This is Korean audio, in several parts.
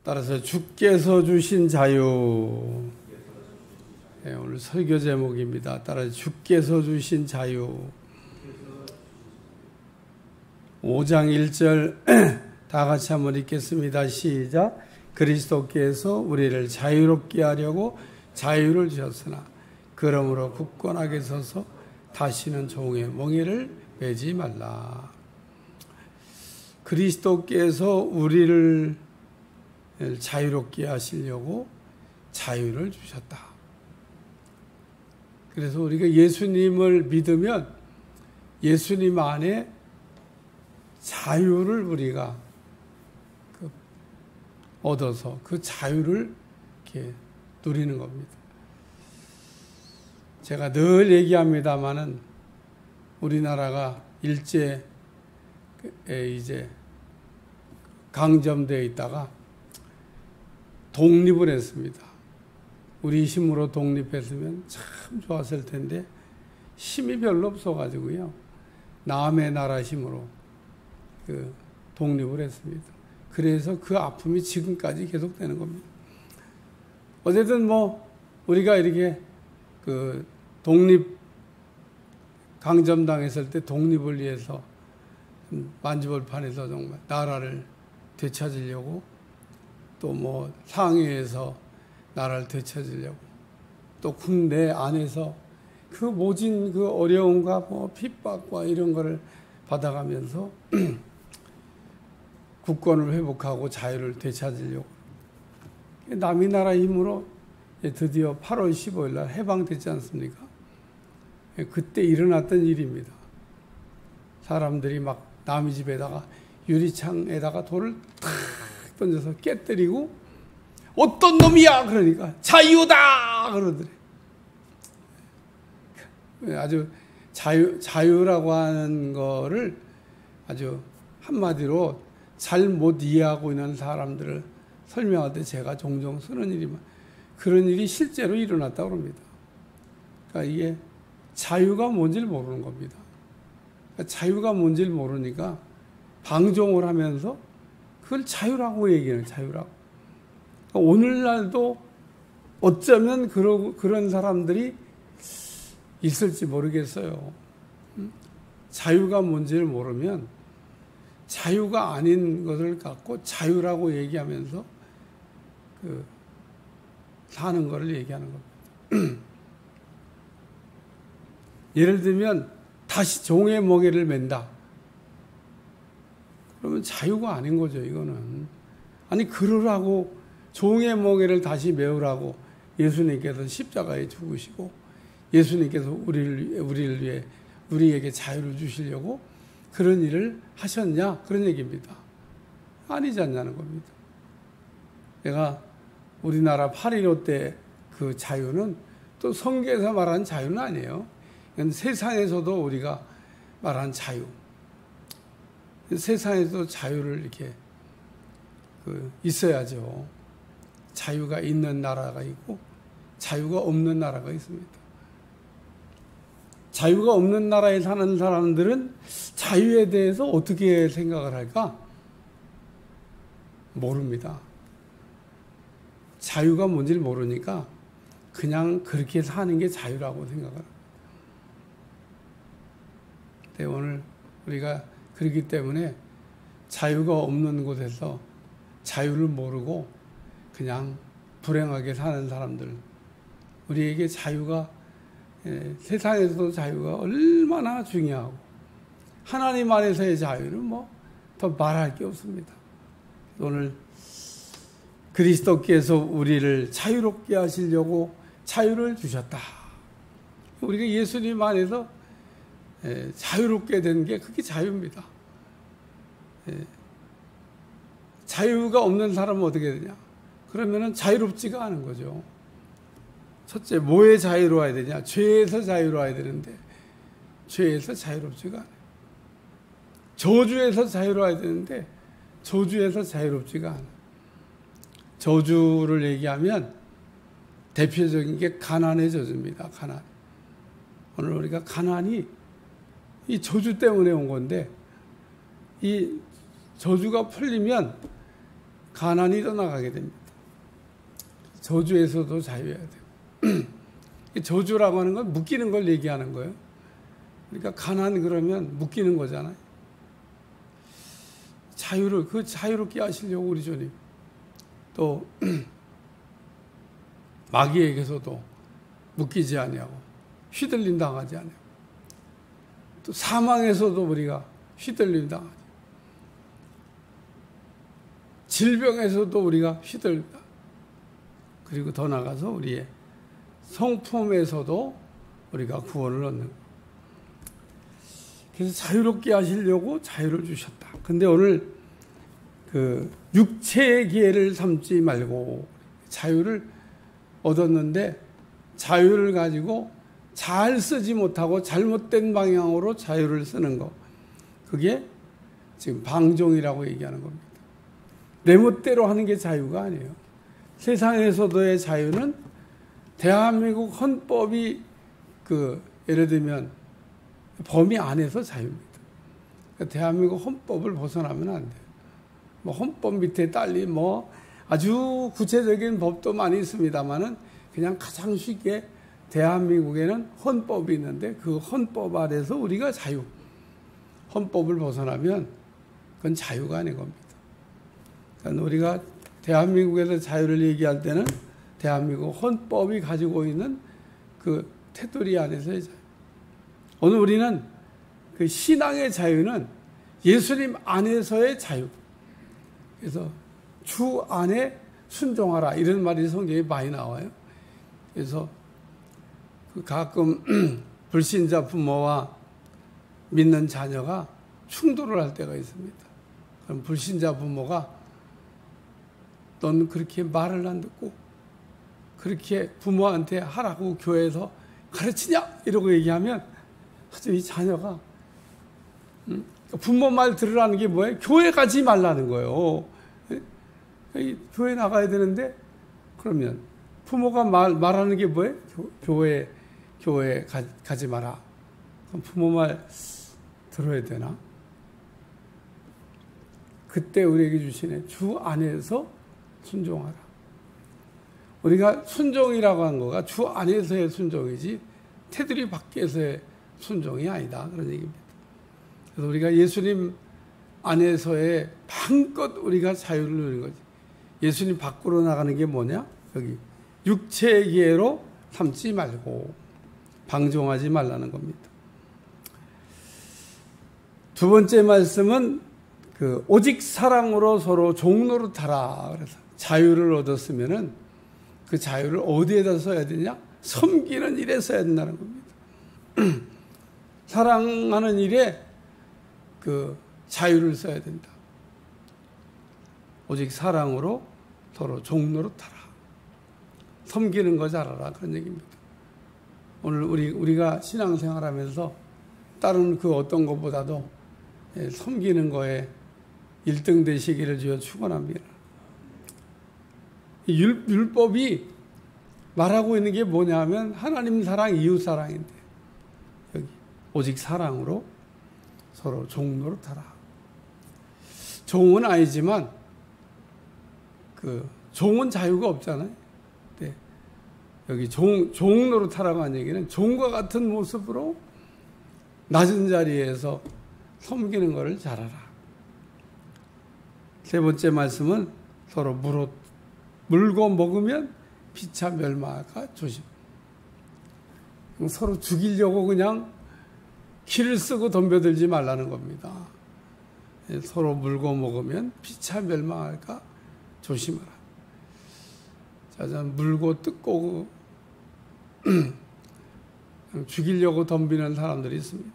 따라서 주께서 주신 자유. 네, 오늘 설교 제목입니다. 따라서 주께서 주신 자유. 5장 1절 다 같이 한번 읽겠습니다. 시작. 그리스도께서 우리를 자유롭게 하려고 자유를 주셨으나 그러므로 굳건하게 서서 다시는 종의 멍에를 매지 말라. 그리스도께서 우리를 자유롭게 하시려고 자유를 주셨다. 그래서 우리가 예수님을 믿으면 예수님 안에 자유를 우리가 얻어서 그 자유를 이렇게 누리는 겁니다. 제가 늘 얘기합니다마는 우리나라가 일제에 이제 강점되어 있다가 독립을 했습니다. 우리 힘으로 독립했으면 참 좋았을 텐데 힘이 별로 없어가지고요. 남의 나라 힘으로 독립을 했습니다. 그래서 그 아픔이 지금까지 계속되는 겁니다. 어쨌든 우리가 이렇게 독립 강점당했을 때 독립을 위해서 만주벌판에서 정말 나라를 되찾으려고 또 상해에서 나라를 되찾으려고 또 국내 안에서 그 모진 그 어려움과 핍박과 이런 거를 받아가면서 국권을 회복하고 자유를 되찾으려고 남의 나라 힘으로 드디어 8월 15일 날 해방됐지 않습니까? 그때 일어났던 일입니다. 사람들이 막 남의 집에다가 유리창에다가 돌을 탁 던져서 깨뜨리고 어떤 놈이야 그러니까 자유다 그러더래. 아주 자유라고 하는 거를 아주 한마디로 잘 못 이해하고 있는 사람들을 설명할 때 제가 종종 쓰는 일이면 그런 일이 실제로 일어났다고 합니다. 그러니까 이게 자유가 뭔지를 모르는 겁니다. 그러니까 자유가 뭔지를 모르니까 방종을 하면서 그걸 자유라고 얘기해요. 자유라고. 그러니까 오늘날도 어쩌면 그런 사람들이 있을지 모르겠어요. 자유가 뭔지를 모르면 자유가 아닌 것을 갖고 자유라고 얘기하면서 사는 것을 얘기하는 겁니다. 예를 들면 다시 종의 멍에를 맨다. 그러면 자유가 아닌 거죠. 이거는. 아니 그러라고 종의 멍에를 다시 메우라고 예수님께서 십자가에 죽으시고 예수님께서 우리를 위해 우리에게 자유를 주시려고 그런 일을 하셨냐? 그런 얘기입니다. 아니지 않냐는 겁니다. 내가 우리나라 8.15 때 그 자유는 또 성경에서 말하는 자유는 아니에요. 세상에서도 우리가 말하는 자유. 세상에서도 자유를 이렇게 있어야죠. 자유가 있는 나라가 있고 자유가 없는 나라가 있습니다. 자유가 없는 나라에 사는 사람들은 자유에 대해서 어떻게 생각을 할까? 모릅니다. 자유가 뭔지를 모르니까 그냥 그렇게 사는 게 자유라고 생각을 합니다. 오늘 우리가 그렇기 때문에 자유가 없는 곳에서 자유를 모르고 그냥 불행하게 사는 사람들, 우리에게 자유가 세상에서도 자유가 얼마나 중요하고 하나님 안에서의 자유는 더 말할 게 없습니다. 오늘 그리스도께서 우리를 자유롭게 하시려고 자유를 주셨다. 우리가 예수님 안에서 자유롭게 된 게 그게 자유입니다. 자유가 없는 사람은 어떻게 되냐? 그러면은 자유롭지가 않은 거죠. 첫째, 뭐에 자유로워야 되냐? 죄에서 자유로워야 되는데 죄에서 자유롭지가 않아요. 저주에서 자유로워야 되는데 저주에서 자유롭지가 않아요. 저주를 얘기하면 대표적인 게 가난의 저주입니다. 가난. 오늘 우리가 가난이 이 저주 때문에 온 건데 이 저주가 풀리면 가난이 떠나가게 됩니다. 저주에서도 자유해야 돼요. 저주라고 하는 건 묶이는 걸 얘기하는 거예요. 그러니까 가난 그러면 묶이는 거잖아요. 그 자유롭게 하시려고 우리 주님. 또 마귀에게서도 묶이지 아니하고 휘둘림 당하지 아니하고 또 사망에서도 우리가 휘둘림 당하지, 질병에서도 우리가 휘둘린다. 그리고 더 나아가서 우리의 성품에서도 우리가 구원을 얻는 거예요. 그래서 자유롭게 하시려고 자유를 주셨다. 근데 오늘 그 육체의 기회를 삼지 말고 자유를 얻었는데 자유를 가지고 잘 쓰지 못하고 잘못된 방향으로 자유를 쓰는 거, 그게 지금 방종이라고 얘기하는 겁니다. 내 멋대로 하는 게 자유가 아니에요. 세상에서도의 자유는 대한민국 헌법이 예를 들면 범위 안에서 자유입니다. 그러니까 대한민국 헌법을 벗어나면 안 돼요. 뭐 헌법 밑에 딸린 아주 구체적인 법도 많이 있습니다만은 그냥 가장 쉽게 대한민국에는 헌법이 있는데 그 헌법 아래서 우리가 자유, 헌법을 벗어나면 그건 자유가 아닌 겁니다. 그러니까 우리가 대한민국에서 자유를 얘기할 때는 대한민국 헌법이 가지고 있는 그 테두리 안에서의 자유. 오늘 우리는 그 신앙의 자유는 예수님 안에서의 자유. 그래서 주 안에 순종하라 이런 말이 성경에 많이 나와요. 그래서 가끔 불신자 부모와 믿는 자녀가 충돌을 할 때가 있습니다. 그럼 불신자 부모가 넌 그렇게 말을 안 듣고 그렇게 부모한테 하라고 교회에서 가르치냐? 이러고 얘기하면 아주 이 자녀가 부모 말 들으라는 게 뭐예요? 교회 가지 말라는 거예요. 교회 나가야 되는데 그러면 부모가 말하는 게 뭐예요? 교회 가지 마라. 그럼 부모 말 들어야 되나? 그때 우리에게 주시네. 주 안에서 순종하라. 우리가 순종이라고 한 거가 주 안에서의 순종이지 테두리 밖에서의 순종이 아니다. 그런 얘기입니다. 그래서 우리가 예수님 안에서의 마음껏 우리가 자유를 누리는 거지. 예수님 밖으로 나가는 게 뭐냐? 여기 육체의 기회로 삼지 말고 방종하지 말라는 겁니다. 두 번째 말씀은 오직 사랑으로 서로 종노릇하라. 그래서 자유를 얻었으면은 그 자유를 어디에다 써야 되냐? 섬기는 일에 써야 된다는 겁니다. 사랑하는 일에 자유를 써야 된다. 오직 사랑으로 서로 종노릇하라. 섬기는 거 잘하라. 그런 얘기입니다. 오늘 우리가 신앙생활하면서 다른 어떤 것보다도 섬기는 거에 1등 되시기를 주여 축원합니다. 율법이 말하고 있는 게 뭐냐 하면 하나님 사랑, 이웃 사랑인데 여기 오직 사랑으로 서로 종노릇하라. 종은 아니지만 종은 자유가 없잖아요. 네. 여기 종노릇하라고 한 얘기는 종과 같은 모습으로 낮은 자리에서 섬기는 것을 잘하라. 세 번째 말씀은 서로 물고 먹으면 피차 멸망할까 조심. 서로 죽이려고 그냥 키를 쓰고 덤벼들지 말라는 겁니다. 서로 물고 먹으면 피차 멸망할까 조심하라. 자, 물고 뜯고 죽이려고 덤비는 사람들이 있습니다.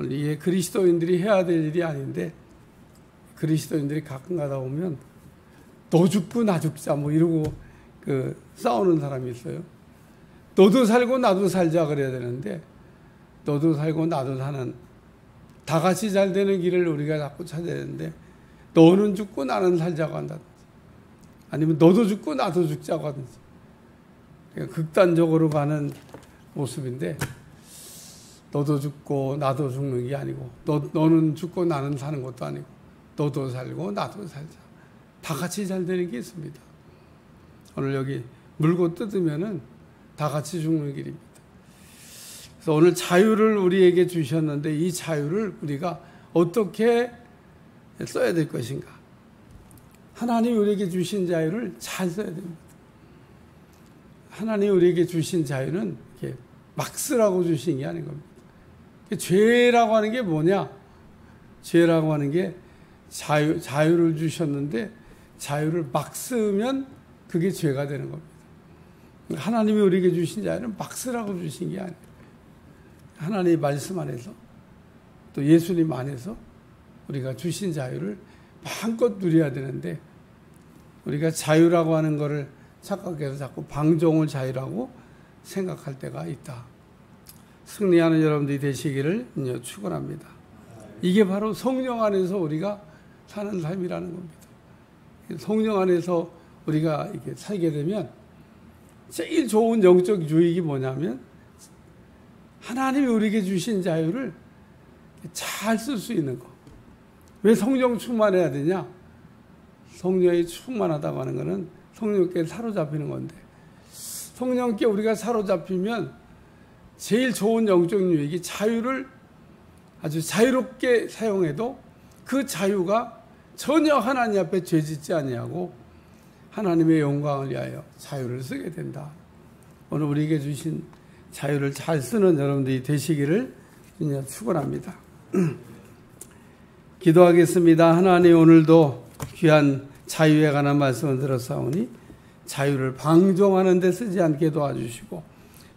이게 그리스도인들이 해야 될 일이 아닌데 그리스도인들이 가끔 가다 보면 너 죽고 나 죽자 이러고 싸우는 사람이 있어요. 너도 살고 나도 살자 그래야 되는데 너도 살고 나도 사는 다 같이 잘 되는 길을 우리가 자꾸 찾아야 되는데 너는 죽고 나는 살자고 한다든지 아니면 너도 죽고 나도 죽자고 하든지 그러니까 극단적으로 가는 모습인데 너도 죽고 나도 죽는 게 아니고 너는 죽고 나는 사는 것도 아니고 너도 살고 나도 살자. 다 같이 잘 되는 게 있습니다. 오늘 여기 물고 뜯으면은 다 같이 죽는 길입니다. 그래서 오늘 자유를 우리에게 주셨는데 이 자유를 우리가 어떻게 써야 될 것인가? 하나님이 우리에게 주신 자유를 잘 써야 됩니다. 하나님이 우리에게 주신 자유는 이렇게 막 쓰라고 주신 게 아닌 겁니다. 죄라고 하는 게 뭐냐? 죄라고 하는 게 자유를 주셨는데 자유를 막 쓰면 그게 죄가 되는 겁니다. 하나님이 우리에게 주신 자유는 막 쓰라고 주신 게 아니에요. 하나님의 말씀 안에서 또 예수님 안에서 우리가 주신 자유를 마음껏 누려야 되는데 우리가 자유라고 하는 것을 착각해서 자꾸 방종을 자유라고 생각할 때가 있다. 승리하는 여러분들이 되시기를 축원합니다. 이게 바로 성령 안에서 우리가 사는 삶이라는 겁니다. 성령 안에서 우리가 이렇게 살게 되면 제일 좋은 영적 유익이 뭐냐면 하나님이 우리에게 주신 자유를 잘 쓸 수 있는 거. 왜 성령 충만해야 되냐? 성령이 충만하다고 하는 것은 성령께 사로잡히는 건데 성령께 우리가 사로잡히면 제일 좋은 영적 유익이 자유를 아주 자유롭게 사용해도 그 자유가 전혀 하나님 앞에 죄짓지 아니하고 하나님의 영광을 위하여 자유를 쓰게 된다. 오늘 우리에게 주신 자유를 잘 쓰는 여러분들이 되시기를 축원합니다. 기도하겠습니다. 하나님, 오늘도 귀한 자유에 관한 말씀을 들었사오니 자유를 방종하는 데 쓰지 않게 도와주시고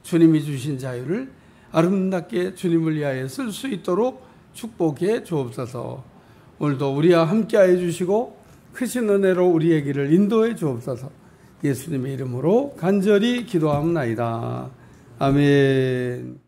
주님이 주신 자유를 아름답게 주님을 위하여 쓸 수 있도록 축복해 주옵소서. 오늘도 우리와 함께하여 주시고 크신 은혜로 우리의 길을 인도해 주옵소서. 예수님의 이름으로 간절히 기도하옵나이다. 아멘.